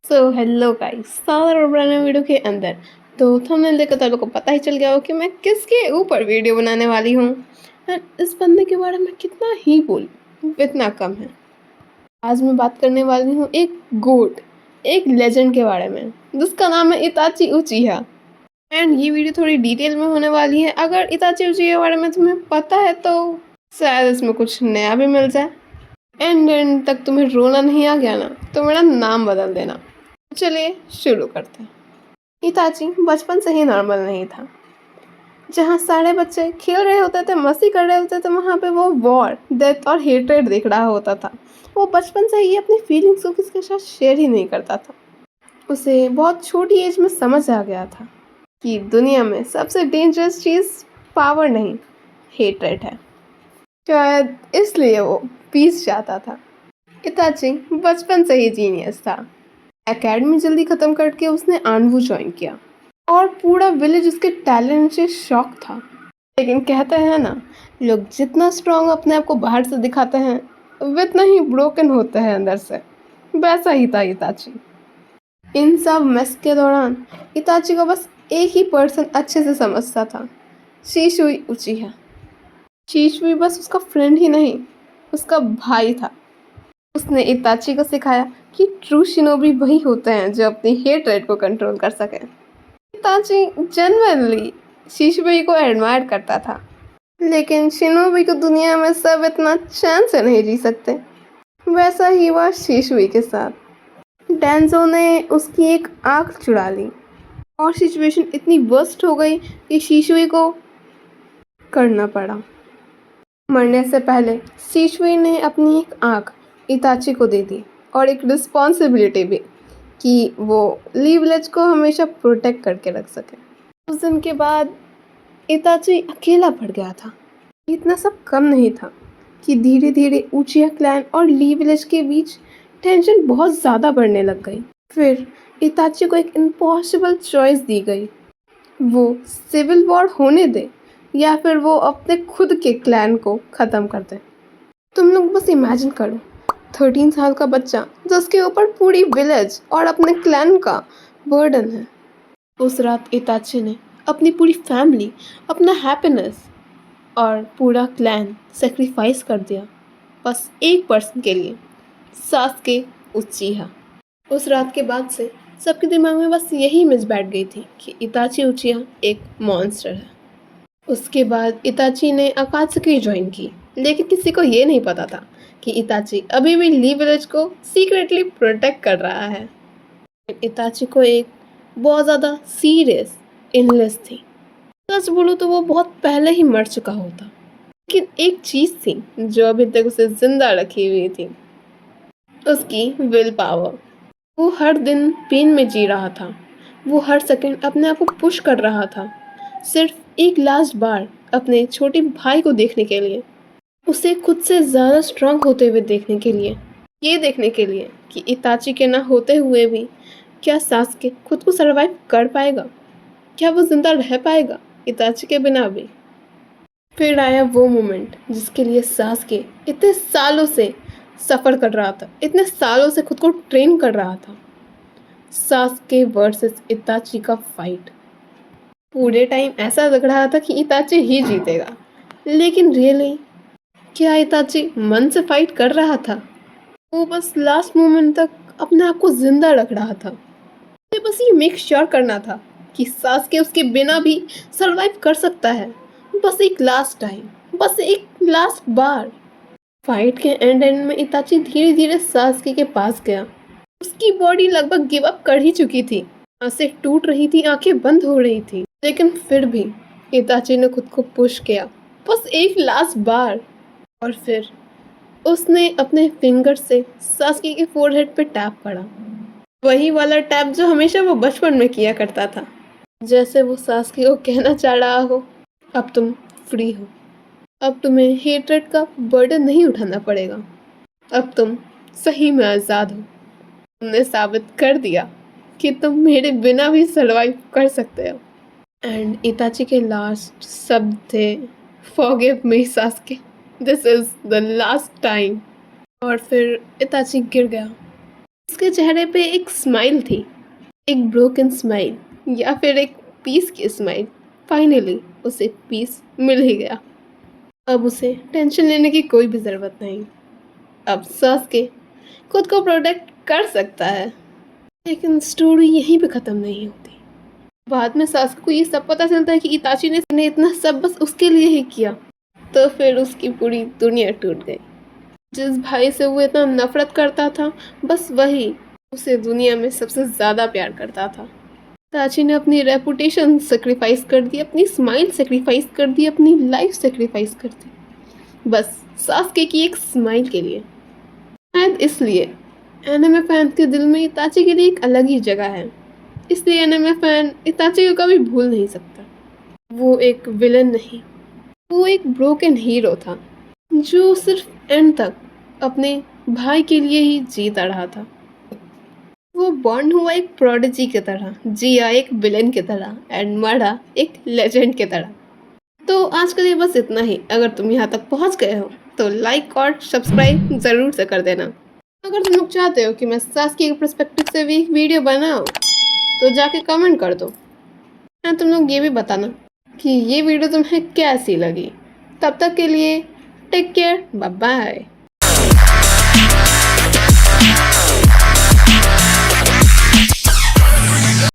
So hello guys, सारा और पुराने वीडियो के अंदर तो थंबनेल देखकर तो आपको पता ही चल गया हो कि मैं किसके ऊपर वीडियो बनाने वाली हूँ। एंड इस बंदे के बारे में कितना ही बोलूं इतना कम है। आज मैं बात करने वाली हूँ एक गोट, एक लेजेंड के बारे में जिसका नाम है इताची उचिहा। एंड ये वीडियो थोड़ी डिटेल में होने वाली है। अगर इताची उचिहा के बारे में तुम्हें पता है तो शायद इसमें कुछ नया भी मिल जाए। एंड तक तुम्हें रोना नहीं आ गया ना तो मेरा नाम बदल देना। चलिए शुरू करते हैं। इताची बचपन से ही नॉर्मल नहीं था। जहाँ सारे बच्चे खेल रहे होते थे, मस्ती कर रहे होते थे, वहाँ पे वो वॉर, डेथ और हेट्रेड देख रहा होता था। वो बचपन से ही अपनी फीलिंग्स को किसी के साथ शेयर ही नहीं करता था। उसे बहुत छोटी एज में समझ आ गया था कि दुनिया में सबसे डेंजरस चीज़ पावर नहीं, हेट्रेड है। शायद इसलिए वो पीस चाहता था। इताची बचपन से ही जीनियस था। एकेडमी जल्दी ख़त्म करके उसने आनवू ज्वाइन किया और पूरा विलेज उसके टैलेंट से शॉक था। लेकिन कहते हैं ना, लोग जितना स्ट्रांग अपने आप को बाहर से दिखाते हैं वो इतना ही ब्रोकन होते हैं अंदर से। वैसा ही था इताची। इन सब मेस के दौरान इताची को बस एक ही पर्सन अच्छे से समझता था, शिशुई उचिहा। शिशुई बस उसका फ्रेंड ही नहीं, उसका भाई था। उसने इताची को सिखाया कि ट्रू शिनोबी वही होते हैं जो अपनी हेट रेट को कंट्रोल कर सकें। इताची जेन्युइनली शिशुबी को एडमायर करता था, लेकिन शिनोबी को दुनिया में सब इतना चैन से नहीं जी सकते। वैसा ही हुआ शिशुई के साथ। डेंजो ने उसकी एक आँख चुरा ली और सिचुएशन इतनी वर्स्ट हो गई कि शिशुई को करना पड़ा। मरने से पहले शिशुई ने अपनी एक आँख इताची को दे दी और एक रिस्पॉन्सिबिलिटी भी कि वो ली विलेज को हमेशा प्रोटेक्ट करके रख सके। उस दिन के बाद इताची अकेला पड़ गया था। इतना सब कम नहीं था कि धीरे धीरे उचिहा क्लैन और ली विलेज के बीच टेंशन बहुत ज़्यादा बढ़ने लग गई। फिर इताची को एक इम्पॉसिबल चॉइस दी गई। वो सिविल वॉर होने दे या फिर वो अपने खुद के क्लैन को ख़त्म कर दे। तुम लोग बस इमेजिन करो, 13 साल का बच्चा जिसके ऊपर पूरी विलेज और अपने क्लैन का बर्डन है। उस रात इताची ने अपनी पूरी फैमिली, अपना हैप्पीनेस और पूरा क्लैन सेक्रीफाइस कर दिया बस एक पर्सन के लिए, सासुके उचिहा। उस रात के बाद से सबके दिमाग में बस यही इमेज बैठ गई थी कि इताची उचिहा एक मॉन्स्टर है। उसके बाद इताची ने अकात्सुकी ज्वाइन की, लेकिन किसी को ये नहीं पता था कि इताची अभी भी ली विलेज को सीक्रेटली प्रोटेक्ट कर रहा है। इताची को एक बहुत ज़्यादा सीरियस इलनेस थी। सच बोलूँ तो वो बहुत पहले ही मर चुका होता, लेकिन एक चीज़ थी जो अभी तक उसे जिंदा रखी हुई थी, उसकी विल पावर। वो हर दिन पेन में जी रहा था। वो हर सेकंड अपने आप को पुश कर रहा था, सिर्फ एक लास्ट बार अपने छोटे भाई को देखने के लिए, उसे खुद से ज़्यादा स्ट्रांग होते हुए देखने के लिए, ये देखने के लिए कि इताची के ना होते हुए भी क्या सासुके खुद को सरवाइव कर पाएगा, क्या वो जिंदा रह पाएगा इताची के बिना भी। फिर आया वो मोमेंट जिसके लिए सासुके इतने सालों से सफ़र कर रहा था, इतने सालों से खुद को ट्रेन कर रहा था। सासुके वर्सेस इताची का फाइट। पूरे टाइम ऐसा लग रहा था कि इताची ही जीतेगा, लेकिन रियली क्या इताची मन से फाइट कर रहा था? वो बस लास्ट मोमेंट तक अपने आप को जिंदा रख रहा था। उसे बस ये मेक श्योर करना था कि सासुके उसके बिना भी सरवाइव कर सकता है, बस एक लास्ट टाइम, बस एक लास्ट बार। फाइट के एंड में इताची धीरे धीरे सासुके के पास गया। उसकी बॉडी लगभग गिव अप कर ही चुकी थी, सांसें टूट रही थी, आंखें बंद हो रही थी, लेकिन फिर भी इताची ने खुद को पुश किया बस एक लास्ट बार। और फिर उसने अपने फिंगर से सासुके के फोरहेड पे टैप करा, वही वाला टैप जो हमेशा वो बचपन में किया करता था, जैसे वो सासुके को कहना चाह रहा हो, अब तुम फ्री हो, अब तुम्हें हेट्रेड का बर्डन नहीं उठाना पड़ेगा, अब तुम सही में आज़ाद हो। तुमने साबित कर दिया कि तुम मेरे बिना भी सर्वाइव कर सकते हो। एंड इताची के लास्ट शब्द थे, forgive me सासुके, this is the last time. और फिर इताची गिर गया। उसके चेहरे पे एक स्माइल थी, एक ब्रोकन स्माइल या फिर एक पीस की स्माइल। फाइनली उसे पीस मिल ही गया। अब उसे टेंशन लेने की कोई भी ज़रूरत नहीं। अब सास्के खुद को प्रोटेक्ट कर सकता है। लेकिन स्टोरी यहीं पे ख़त्म नहीं होती। बाद में सास्के को ये सब पता चलता है कि इताची ने इतना सब बस उसके लिए ही किया। तो फिर उसकी पूरी दुनिया टूट गई। जिस भाई से वो इतना नफरत करता था, बस वही उसे दुनिया में सबसे ज़्यादा प्यार करता था। ताची ने अपनी रेपुटेशन सेक्रीफाइस कर दी, अपनी स्माइल सेक्रीफाइस कर दी, अपनी लाइफ सेक्रीफाइस कर दी, बस सास्के की एक स्माइल के लिए। शायद इसलिए एनिमे फैन के दिल में इताची के लिए एक अलग ही जगह है। इसलिए एनिमे फैन इताची को कभी भूल नहीं सकता। वो एक विलन नहीं, वो एक ब्रोकन हीरो था जो सिर्फ एंड तक अपने भाई के लिए ही जीता रहा था। वो बॉर्न हुआ एक प्रोडिजी की तरह, जिया एक विलेन की तरह एंड मरा एक लेजेंड की तरह। तो आज के लिए बस इतना ही। अगर तुम यहाँ तक पहुँच गए हो तो लाइक और सब्सक्राइब ज़रूर से कर देना। अगर तुम लोग चाहते हो कि मैं सास्की के पर्सपेक्टिव से भी एक वीडियो बनाऊँ तो जाके कमेंट कर दो। हाँ, तुम लोग ये भी बताना कि ये वीडियो तुम्हें कैसी लगी। तब तक के लिए टेक केयर, बाय बाय।